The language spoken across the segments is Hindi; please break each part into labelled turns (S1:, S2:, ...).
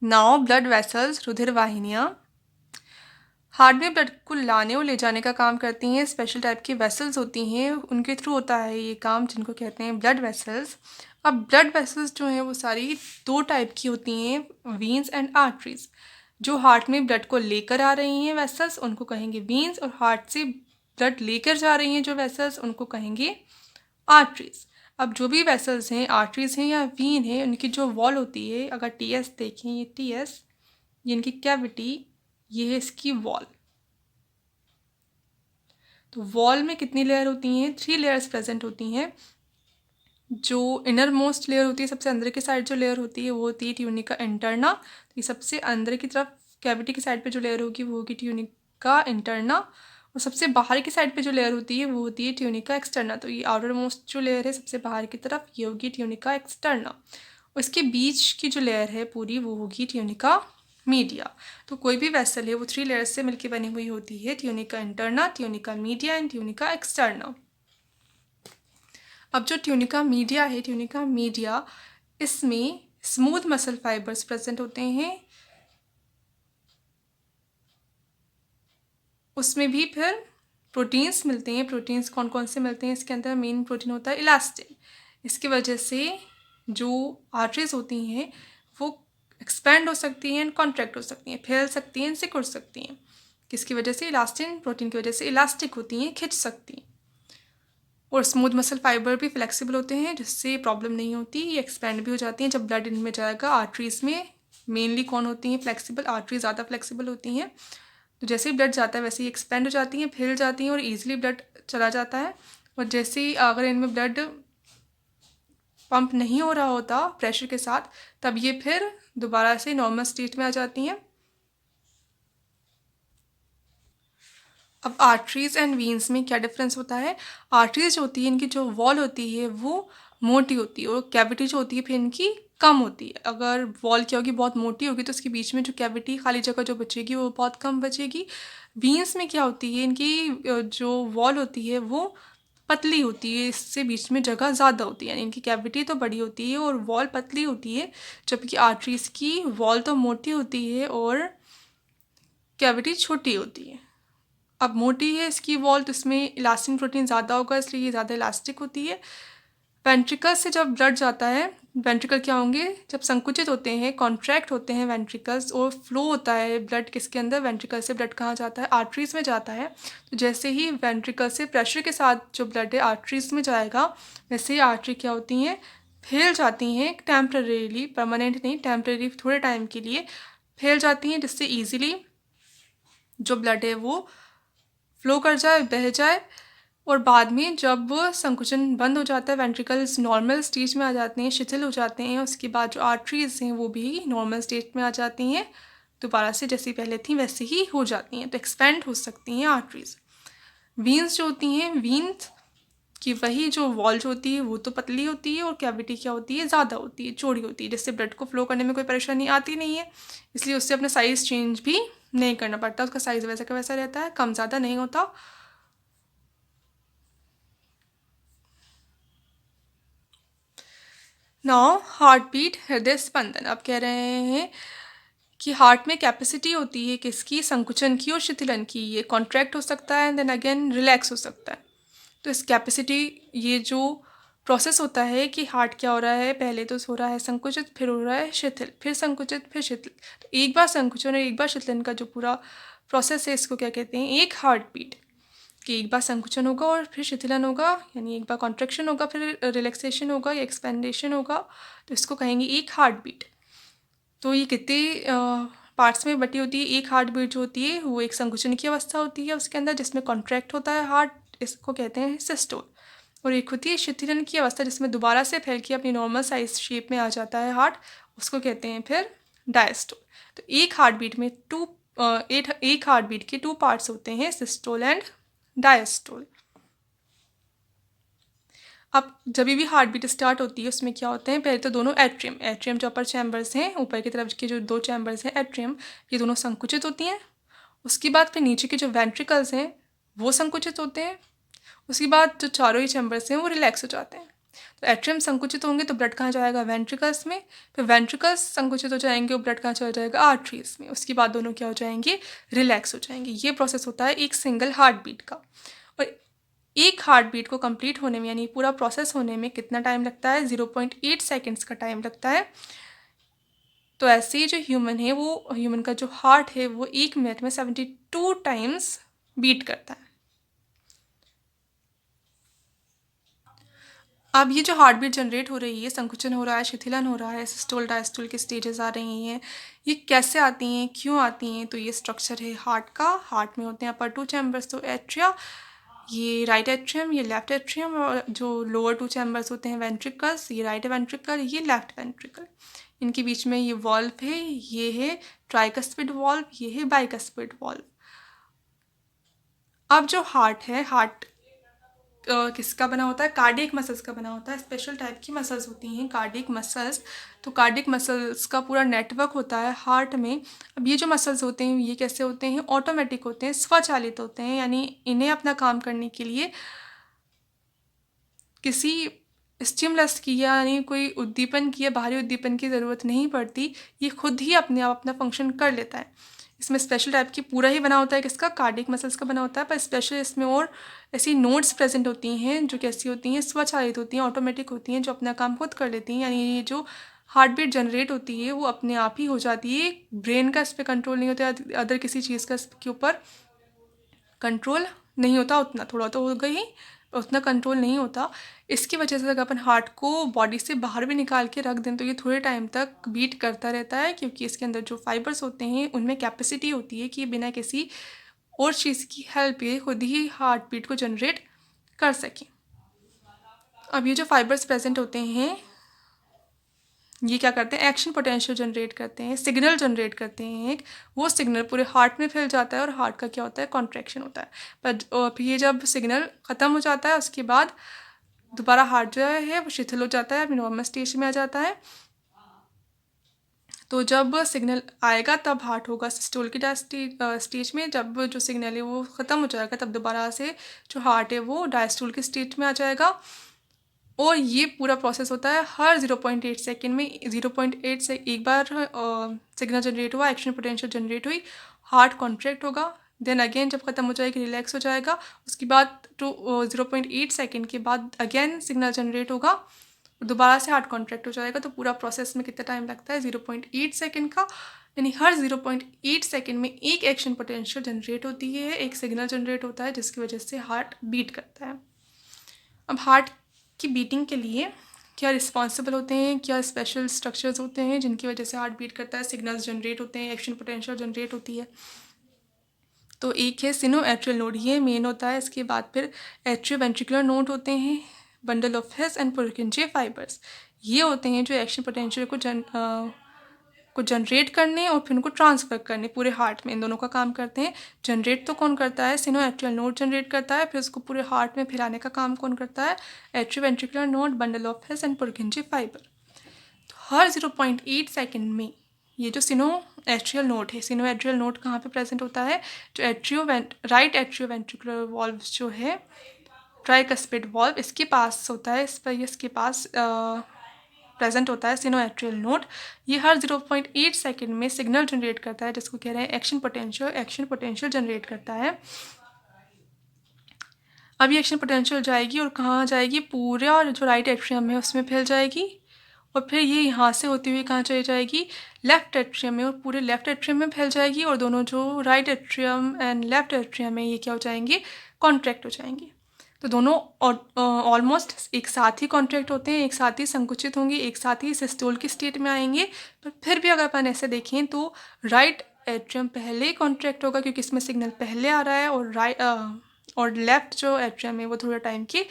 S1: नाउ ब्लड वेसल्स रुधिर वाहिनियाँ हार्ट में ब्लड को लाने और ले जाने का काम करती हैं। स्पेशल टाइप की वेसल्स होती हैं, उनके थ्रू होता है ये काम, जिनको कहते हैं ब्लड वेसल्स। अब ब्लड वेसल्स जो हैं वो सारी दो टाइप की होती हैं, वीन्स एंड आर्टरीज। जो हार्ट में ब्लड को लेकर आ रही हैं वेसल्स उनको कहेंगे वीन्स, और हार्ट से ब्लड लेकर जा रही हैं जो वेसल्स उनको कहेंगे आर्टरीज। अब जो भी वेसल्स हैं, आर्टरीज हैं या वीन है, उनकी जो वॉल होती है, अगर टीएस देखें, ये टीएस, ये इनकी कैविटी, ये है इसकी वॉल। तो वॉल में कितनी लेयर होती हैं? 3 लेयर्स प्रेजेंट होती हैं। जो इनर मोस्ट लेयर होती है, सबसे अंदर की साइड जो लेयर होती है वो होती है ट्यूनिका इंटरना। तो ये सबसे अंदर की तरफ कैविटी की साइड पे जो लेयर होगी वो होगी ट्यूनिका इंटरना, और सबसे बाहर की साइड पे जो लेयर होती है वो होती है ट्यूनिका एक्सटर्ना। तो ये आउटर मोस्ट जो लेयर है सबसे बाहर की तरफ, ये होगी ट्यूनिका एक्सटर्ना, और इसके बीच की जो लेयर है पूरी वो होगी ट्यूनिका मीडिया। तो कोई भी वेसल है वो 3 लेयर्स से मिलकर बनी हुई होती है, tunica interna, tunica media and tunica externa. अब जो ट्यूनिका मीडिया है, ट्यूनिका मीडिया, इसमें स्मूथ मसल फाइबर्स प्रेजेंट होते हैं। उसमें भी फिर प्रोटीन्स मिलते हैं। प्रोटीन्स कौन कौन से मिलते हैं? इसके अंदर मेन प्रोटीन होता है इलास्टिन। इसकी वजह से जो आर्टरीज होती हैं वो एक्सपैंड हो सकती हैं, कॉन्ट्रैक्ट हो सकती हैं, फैल सकती हैं, सिकुड़ सकती हैं। किसकी वजह से? इलास्टिन प्रोटीन की वजह से इलास्टिक होती हैं, खिंच सकती हैं। और स्मूथ मसल फाइबर भी फ्लेक्सिबल होते हैं, जिससे प्रॉब्लम नहीं होती, ये एक्सपैंड भी हो जाती हैं जब ब्लड इनमें जाएगा। आर्टरीज में मेनली कौन होती हैं? फ्लेक्सिबल। आर्टरी ज़्यादा फ्लेक्सिबल होती हैं, तो जैसे ही ब्लड जाता है वैसे ही एक्सपेंड हो जाती हैं, फैल जाती हैं और ईजिली ब्लड चला जाता है। और जैसे ही अगर इनमें ब्लड पंप नहीं हो रहा होता प्रेशर के साथ, तब ये फिर दोबारा से नॉर्मल स्टेट में आ जाती हैं। अब आर्टरीज एंड वीन्स में क्या डिफरेंस होता है? आर्टरीज होती है, इनकी जो वॉल होती है वो मोटी होती है, और कैविटी जो होती है फिर इनकी कम होती है। अगर वॉल क्या होगी? बहुत मोटी होगी, तो उसके बीच में जो कैविटी खाली जगह जो बचेगी वो बहुत कम बचेगी। वीन्स में क्या होती है? इनकी जो वॉल होती है वो पतली होती है, इससे बीच में जगह ज़्यादा होती है, यानी इनकी कैविटी तो बड़ी होती है और वॉल पतली होती है, जबकि आर्टरीज की वॉल तो मोटी होती है और कैविटी छोटी होती है। अब मोटी है इसकी वॉल, तो इसमें इलास्टिन प्रोटीन ज़्यादा होगा, इसलिए ये ज़्यादा इलास्टिक होती है। वेंट्रिकल्स से जब ब्लड जाता है, वेंट्रिकल क्या होंगे? जब संकुचित होते हैं, कॉन्ट्रैक्ट होते हैं वेंट्रिकल्स, और फ्लो होता है ब्लड किसके अंदर? वेंट्रिकल से ब्लड कहाँ जाता है? आर्टरीज में जाता है। तो जैसे ही वेंट्रिकल से प्रेशर के साथ जो ब्लड है आर्टरीज में जाएगा, वैसे ही आर्टरी क्या होती हैं? फैल जाती हैं टेम्परेरीली, परमानेंट नहीं, टेम्परेरी थोड़े टाइम के लिए फैल जाती हैं, जिससे ईजिली जो ब्लड है वो फ्लो कर जाए, बह जाए। और बाद में जब संकुचन बंद हो जाता है, वेंट्रिकल्स नॉर्मल स्टेज में आ जाते हैं, शिथिल हो जाते हैं, उसके बाद जो आर्टरीज हैं वो भी नॉर्मल स्टेज में आ जाती हैं, दोबारा से जैसी पहले थी वैसे ही हो जाती हैं, तो एक्सपेंड हो सकती हैं आर्टरीज। वीन्स जो होती हैं, वीन्स की वही जो वॉल जो होती है वो तो पतली होती है, और कैविटी क्या होती है? ज़्यादा होती है, चौड़ी होती है, जिससे ब्लड को फ्लो करने में कोई परेशानी आती नहीं है, इसलिए उससे अपना साइज़ चेंज भी नहीं करना पड़ता, उसका साइज़ वैसा का वैसा रहता है, कम ज़्यादा नहीं होता। नाउ हार्ट बीट, हृदय स्पंदन। अब कह रहे हैं कि हार्ट में कैपेसिटी होती है किसकी? संकुचन की और शिथिलन की। ये कॉन्ट्रैक्ट हो सकता है, देन अगेन रिलैक्स हो सकता है। तो इस कैपेसिटी, ये जो प्रोसेस होता है कि हार्ट क्या हो रहा है, पहले तो हो रहा है संकुचित, फिर हो रहा है शिथिल, फिर संकुचित, फिर शिथिल। तो एक बार संकुचन और एक बार शिथिलन का जो पूरा प्रोसेस है, इसको क्या कहते हैं? एक हार्ट बीट। कि एक बार संकुचन होगा और फिर शिथिलन होगा, यानी एक बार कॉन्ट्रैक्शन होगा, फिर रिलैक्सेशन होगा या एक्सपेंडेशन होगा, तो इसको कहेंगे एक हार्ट बीट। तो ये कितने पार्ट्स में बटी होती है? एक हार्ट बीट जो होती है वो एक संकुचन की अवस्था होती है उसके अंदर, जिसमें कॉन्ट्रैक्ट होता है हार्ट, इसको कहते हैं सिस्टोल। और एक होती है शिथिलन की अवस्था, जिसमें दोबारा से फैल के अपनी नॉर्मल साइज शेप में आ जाता है हार्ट, उसको कहते हैं फिर डायस्टोल। तो एक हार्ट बीट में एक हार्ट बीट के 2 पार्ट्स होते हैं, सिस्टोल एंड डायस्टोल। अब जब भी हार्ट बीट स्टार्ट होती है उसमें क्या होते हैं? पहले तो दोनों एट्रियम जो अपर चैम्बर्स हैं, ऊपर की तरफ के जो 2 चैम्बर्स हैं एट्रियम, ये दोनों संकुचित होती हैं। उसके बाद फिर नीचे के जो वेंट्रिकल्स हैं वो संकुचित होते हैं। उसके बाद जो चारों ही चैम्बर्स हैं वो रिलैक्स हो जाते हैं। तो एट्रियम संकुचित होंगे तो ब्लड कहाँ जाएगा, वेंट्रिकल्स में। फिर वेंट्रिकल्स संकुचित हो जाएंगे और ब्लड कहाँ चला जाएगा, आर्टरीज में। उसके बाद दोनों क्या हो जाएंगे, रिलैक्स हो जाएंगे। ये प्रोसेस होता है एक सिंगल हार्ट बीट का। और एक हार्ट बीट को कंप्लीट होने में, यानी पूरा प्रोसेस होने में कितना टाइम लगता है, 0.8 सेकेंड्स का टाइम लगता है। तो ऐसे ही जो ह्यूमन है, वो ह्यूमन का जो हार्ट है वो 1 मिनट में 72 टाइम्स बीट करता है। अब ये जो हार्ट बीट जनरेट हो रही है, संकुचन हो रहा है, शिथिलन हो रहा है, सिस्टोल डायस्टोल की स्टेजेस आ रही हैं, ये कैसे आती हैं, क्यों आती हैं? तो ये स्ट्रक्चर है हार्ट का। हार्ट में होते हैं अपर 2 चैम्बर्स, तो एट्रिया, ये राइट एट्रियम, ये लेफ्ट एट्रियम, और जो लोअर 2 चैम्बर्स होते हैं वेंट्रिकल्स, ये राइट वेंट्रिकल, ये लेफ्ट वेंट्रिकल। इनके बीच में ये वॉल्व है, ये है ट्राइकस्पिड वॉल्व, ये है बाइकस्पिड वॉल्व। अब जो हार्ट है, हार्ट किसका बना होता है, कार्डियक मसल्स का बना होता है। स्पेशल टाइप की मसल्स होती हैं कार्डियक मसल्स। तो कार्डियक मसल्स का पूरा नेटवर्क होता है हार्ट में। अब ये जो मसल्स होते हैं ये कैसे होते हैं, ऑटोमेटिक होते हैं, स्वचालित होते हैं, यानी इन्हें अपना काम करने के लिए किसी स्टिमुलस की, यानी कोई उद्दीपन की या बाहरी उद्दीपन की ज़रूरत नहीं पड़ती। ये खुद ही अपने आप अपना फंक्शन कर लेता है। इसमें स्पेशल टाइप की पूरा ही बना होता है किसका, कार्डियक मसल्स का बना होता है। पर स्पेशल इसमें और ऐसी नोड्स प्रेजेंट होती हैं जो कैसी होती हैं, स्वचालित होती हैं, ऑटोमेटिक होती हैं, जो अपना काम खुद कर लेती हैं। यानी ये जो हार्ट बीट जनरेट होती है वो अपने आप ही हो जाती है। ब्रेन का इस पर कंट्रोल नहीं होता, अदर किसी चीज़ का इसके ऊपर कंट्रोल नहीं होता। उतना थोड़ा तो होगा ही, उतना कंट्रोल नहीं होता। इसकी वजह से अगर अपन हार्ट को बॉडी से बाहर भी निकाल के रख दें तो ये थोड़े टाइम तक बीट करता रहता है, क्योंकि इसके अंदर जो फाइबर्स होते हैं उनमें कैपेसिटी होती है कि बिना किसी और चीज़ की हेल्प के खुद ही हार्ट बीट को जनरेट कर सकें। अब ये जो फाइबर्स प्रेजेंट होते हैं ये क्या करते हैं, एक्शन पोटेंशियल जनरेट करते हैं, सिग्नल जनरेट करते हैं एक। वो सिग्नल पूरे हार्ट में फैल जाता है और हार्ट का क्या होता है, कॉन्ट्रैक्शन होता है। पर फिर ये जब सिग्नल ख़त्म हो जाता है उसके बाद दोबारा हार्ट जो है वो शिथिल हो जाता है, नॉर्मल स्टेज में आ जाता है। तो जब सिग्नल आएगा तब हार्ट होगा सिस्टोल की स्टेज में। जब जो सिग्नल है वो ख़त्म हो जाएगा तब दोबारा से जो हार्ट है वो डायस्टोल की स्टेज में आ जाएगा। और ये पूरा प्रोसेस होता है हर 0.8 सेकेंड में। 0.8 से एक बार सिग्नल जनरेट हुआ, एक्शन पोटेंशियल जनरेट हुई, हार्ट कॉन्ट्रैक्ट होगा, देन अगेन जब ख़त्म हो जाएगी रिलैक्स हो जाएगा। उसके बाद 0.8 सेकेंड के बाद अगेन सिग्नल जनरेट होगा, दोबारा से हार्ट कॉन्ट्रैक्ट हो जाएगा। तो पूरा प्रोसेस में कितना टाइम लगता है, 0.8 सेकेंड का। यानी हर 0.8 सेकेंड में एक एक्शन पोटेंशियल जनरेट होती है, एक सिग्नल जनरेट होता है जिसकी वजह से हार्ट बीट करता है। अब हार्ट की बीटिंग के लिए क्या रिस्पॉन्सिबल होते हैं, क्या स्पेशल स्ट्रक्चर्स होते हैं जिनकी वजह से हार्ट बीट करता है, सिग्नल्स जनरेट होते हैं, एक्शन पोटेंशियल जनरेट होती है। तो एक है सिनो एट्रियल नोड, ये मेन होता है। इसके बाद फिर एट्रियो वेंट्रिकुलर नोड होते हैं, bundle of His and Purkinje fibres. ये होते हैं जो एक्शन पोटेंशियल को जनरेट करने और फिर उनको ट्रांसफ़र करने पूरे हार्ट में, इन दोनों का काम करते हैं। जनरेट तो कौन करता है, सिनो एट्रियल नोड जनरेट करता है, फिर उसको पूरे हार्ट में फैलाने का काम कौन करता है, atrioventricular node, bundle of His and Purkinje fibre. तो हर 0.8 सेकेंड में ये जो सिनो एट्रियल नोड है, सिनो एट्रियल नोड कहाँ पे प्रेजेंट होता है, जो राइट एट्रियो वेंट्रिकुलर वॉल्व जो है, ट्राइकस्पिड वॉल्व, इसके पास होता है। इस पर इसके पास प्रेजेंट होता है सिनो एट्रियल नोड। ये हर 0.8 सेकेंड में सिग्नल जनरेट करता है जिसको कह रहे हैं action potential. Action potential generate करता है। अब ये एक्शन पोटेंशियल जाएगी और कहाँ जाएगी, पूरे और जो राइट एट्रियम है उसमें फैल जाएगी, और फिर ये यहाँ से होती हुई कहाँ चली जाएगी, लेफ्ट एट्रियम में, और पूरे लेफ्ट एट्रियम में फैल जाएगी। और दोनों जो right atrium and left atrium है ये क्या हो जाएंगे, कॉन्ट्रैक्ट हो जाएंगे। तो दोनों ऑलमोस्ट एक साथ ही कॉन्ट्रैक्ट होते हैं, एक साथ ही संकुचित होंगे, एक साथ ही सिस्टोल की स्टेट में आएंगे। पर फिर भी अगर अपन ऐसे देखें तो राइट एट्रियम पहले कॉन्ट्रैक्ट होगा क्योंकि इसमें सिग्नल पहले आ रहा है, और लेफ्ट जो एट्रियम है वो थोड़े टाइम के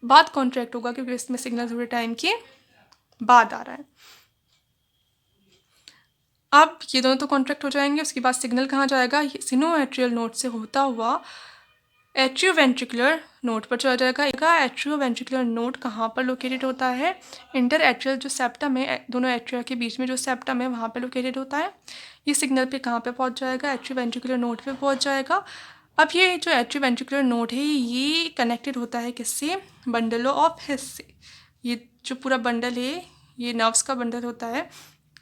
S1: बाद कॉन्ट्रैक्ट होगा क्योंकि इसमें सिग्नल थोड़े टाइम के बाद आ रहा है। अब ये दोनों तो कॉन्ट्रैक्ट हो जाएंगे, उसके बाद सिग्नल कहाँ जाएगा, सिनो एट्रियल नोड से होता हुआ एट्रियो वेंट्रिकुलर नोड पर चला जाएगा। एट्रियो वेंट्रिकुलर नोड कहाँ पर लोकेटेड होता है, इंटर एट्रियल जो सेप्टम है, दोनों एट्रिया के बीच में जो सेप्टम है वहाँ पे लोकेटेड होता है। ये सिग्नल पे कहाँ पे पहुँच जाएगा, एट्रियो वेंट्रिकुलर नोड पे पहुँच जाएगा। अब ये जो एट्रियो वेंट्रिकुलर नोड है ये कनेक्टेड होता है किससे, बंडल ऑफ हेस से। ये जो पूरा बंडल है ये नर्व्स का बंडल होता है।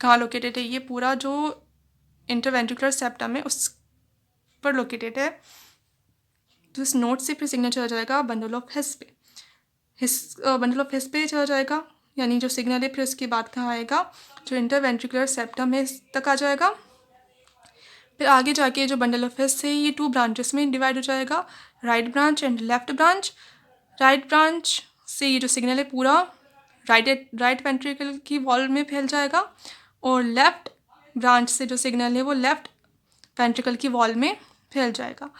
S1: कहाँ लोकेटेड है? ये पूरा जो इंटरवेंट्रिकुलर सेप्टम है उस पर लोकेटेड है। तो इस नोट से फिर सिग्नल चला जाएगा बंडल ऑफ हिस पे। बंडल ऑफ हिस पे चला जाएगा, यानी जो सिग्नल है फिर उसके बाद कहाँ आएगा? जो इंटरवेंट्रिकुलर सेप्टम है इस तक आ जाएगा। फिर आगे जाके जो बंडल ऑफ हिस है ये 2 ब्रांचेस में डिवाइड हो जाएगा, right branch and left branch. Right branch से ये जो सिग्नल है पूरा राइट वेंट्रिकल की वॉल में फैल जाएगा, और लेफ्ट ब्रांच से जो सिग्नल है वो लेफ्ट वेंट्रिकल की वॉल में फैल जाएगा।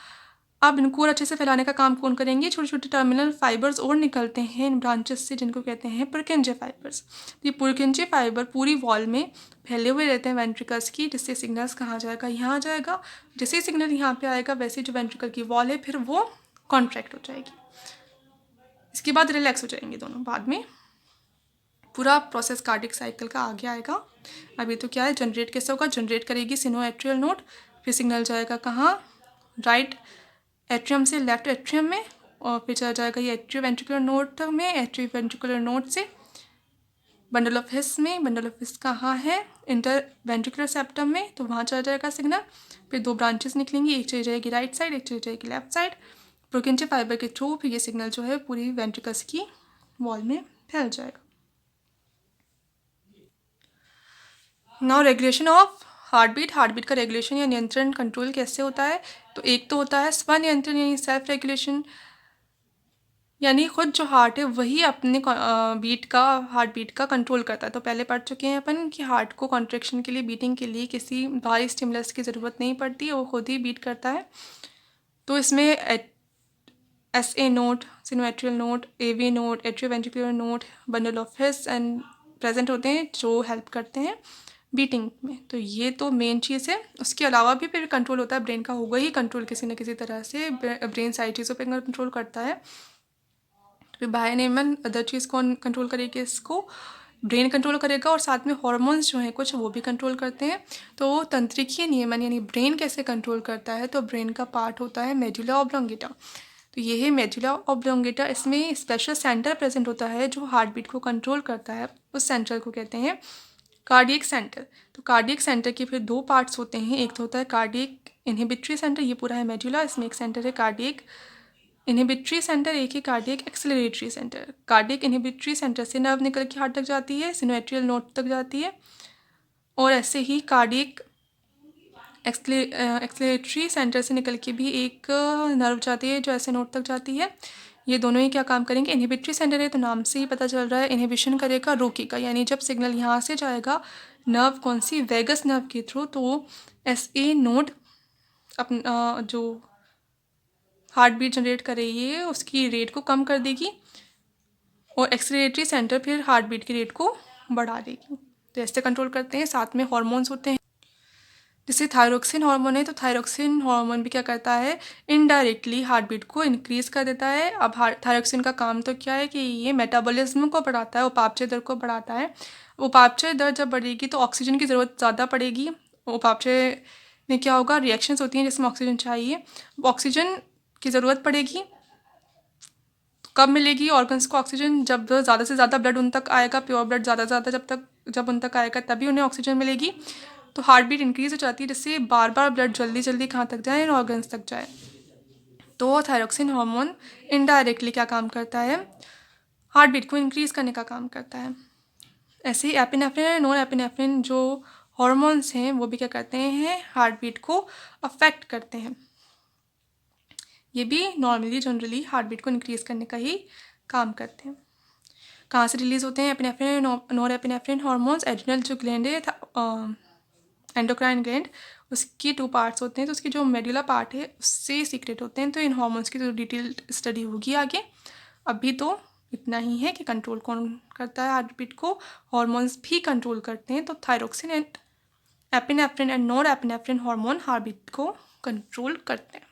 S1: अब इनको और अच्छे से फैलाने का काम कौन करेंगे? छोटे छोटे टर्मिनल फाइबर्स और निकलते हैं इन ब्रांचेस से, जिनको कहते हैं पुरकिंजे फाइबर्स। ये पुरकिंजे फाइबर पूरी वॉल में फैले हुए रहते हैं वेंट्रिकल्स की, जिससे सिग्नल्स कहाँ जाएगा? यहाँ आ जाएगा। जैसे सिग्नल यहाँ पे आएगा वैसे जो वेंट्रिकल की वॉल है फिर वो कॉन्ट्रैक्ट हो जाएगी। इसके बाद रिलैक्स हो जाएंगे दोनों बाद में। पूरा प्रोसेस कार्डियक साइकिल का आगे आएगा। अभी तो क्या है, जनरेट कैसे होगा? जनरेट करेगी सिनोएट्रियल नोड, फिर सिग्नल जाएगा कहाँ? राइट एट्रियम से लेफ्ट एट्रियम में, और फिर चला जाएगा ये एट्रियो वेंट्रिकुलर नोड में, एट्रियो वेंट्रिकुलर नोड से बंडल ऑफ हिस में। बंडल ऑफ हिस कहाँ है? इंटर वेंट्रिकुलर सेप्टम में, तो वहाँ चला जाएगा सिग्नल। फिर 2 ब्रांचेस निकलेंगी, एक चली जाएगी राइट साइड, एक चली जाएगी लेफ्ट साइड। पुरकिंजे फाइबर के थ्रू फिर ये सिग्नल जो है पूरी वेंट्रिकल्स की वॉल में फैल जाएगा। Now regulation of heart beat का रेगुलेशन या नियंत्रण कंट्रोल कैसे होता है? तो एक तो होता है स्वनियंत्रण यानी सेल्फ रेगुलेशन, यानी खुद जो हार्ट है वही अपने हार्ट बीट का कंट्रोल करता है। तो पहले पढ़ चुके हैं अपन कि हार्ट को कॉन्ट्रैक्शन के लिए, बीटिंग के लिए किसी बाहरी स्टिमुलस की ज़रूरत नहीं पड़ती, वो खुद ही बीट करता है। तो इसमें SA node, sinoatrial node, AV node, atrioventricular node, bundle of His and present होते हैं जो हेल्प करते हैं बीटिंग में। तो ये तो मेन चीज़ है। उसके अलावा भी फिर कंट्रोल होता है, ब्रेन का होगा ही कंट्रोल किसी न किसी तरह से। ब्रेन सारी चीज़ों पर कंट्रोल करता है। फिर बाह्य नियमन अदर चीज़ कौन कंट्रोल करेगी? इसको ब्रेन कंट्रोल करेगा, और साथ में हॉर्मोन्स जो हैं कुछ वो भी कंट्रोल करते हैं। तो तंत्रिकीय नियमन यानी ब्रेन कैसे कंट्रोल करता है? तो ब्रेन का पार्ट होता है मेडुला ऑब्लोंगेटा। तो ये है मेडुला ऑब्लोंगेटा। इसमें स्पेशल सेंटर प्रेजेंट होता है जो हार्ट बीट को कंट्रोल करता है। उस सेंटर को कहते हैं कार्डियक सेंटर। तो कार्डियक सेंटर के फिर 2 पार्ट्स होते हैं। एक तो होता है कार्डियक इनहिबिटरी सेंटर, ये पूरा है मेडुला। इसमें एक सेंटर है कार्डियक इनहिबिटरी सेंटर, एक ही cardiac acceleratory centre. Cardiac inhibitory centre से नर्व निकल के हार्ट तक जाती है, सिनोएट्रियल नोड तक जाती है, और ऐसे ही कार्डियक एक्सेलरेटरी सेंटर से निकल के भी एक नर्व जाती है जो ऐसे नोड तक जाती है। ये दोनों ही क्या काम करेंगे? इनहिबिटरी सेंटर है तो नाम से ही पता चल रहा है इनहिबिशन करेगा, रोकेगा। यानी जब सिग्नल यहाँ से जाएगा नर्व कौन सी? वेगस नर्व के थ्रू, तो SA नोड अपना जो हार्ट बीट जनरेट कर रही है उसकी रेट को कम कर देगी, और एक्सेलरेटरी सेंटर फिर हार्ट बीट की रेट को बढ़ा देगी। तो ऐसे कंट्रोल करते हैं। साथ में हॉर्मोन्स होते हैं, जैसे थायरोक्सिन हार्मोन है, तो थायरोक्सिन हार्मोन भी क्या करता है? इनडायरेक्टली हार्ट बीट को इंक्रीज कर देता है। अब थायरोक्सिन का काम तो क्या है कि ये मेटाबॉलिज्म को बढ़ाता है, उपापचय दर को बढ़ाता है। उपापचय दर जब बढ़ेगी तो ऑक्सीजन की ज़रूरत ज़्यादा पड़ेगी। उपापचय में क्या होगा? रिएक्शंस होती हैं जिसमें ऑक्सीजन चाहिए, ऑक्सीजन की ज़रूरत पड़ेगी। कब मिलेगी ऑर्गन्स को ऑक्सीजन? जब ज़्यादा से ज़्यादा ब्लड उन तक आएगा, प्योर ब्लड ज़्यादा से ज़्यादा जब उन तक आएगा तभी उन्हें ऑक्सीजन मिलेगी। तो हार्ट बीट इंक्रीज हो जाती है, जिससे बार बार ब्लड जल्दी जल्दी कहाँ तक जाए? इन ऑर्गन्स तक जाए। तो थायरोक्सिन हार्मोन इनडायरेक्टली क्या काम करता है? हार्ट बीट को इंक्रीज करने का काम करता है। ऐसे ही एपिनेफ्रिन और नॉन एपिनेफ्रिन जो हॉर्मोन्स हैं वो भी क्या करते हैं? हार्ट बीट को अफेक्ट करते हैं। ये भी नॉर्मली जनरली हार्ट बीट को इंक्रीज करने का ही काम करते हैं। कहाँ से रिलीज होते हैं epinephrine nor epinephrine hormones? Adrenal जो ग्लैंड है, एंडोक्राइन ग्लैंड, उसकी 2 पार्ट्स होते हैं। तो उसकी जो मेडुला पार्ट है उससे सीक्रेट होते हैं। तो इन हॉर्मोन्स की तो डिटेल्ड स्टडी होगी आगे। अभी तो इतना ही है कि कंट्रोल कौन करता है हार्ट बीट को? हॉर्मोन्स भी कंट्रोल करते हैं। तो thyroxine and epinephrine and nor epinephrine hormone heart beat को कंट्रोल करते हैं।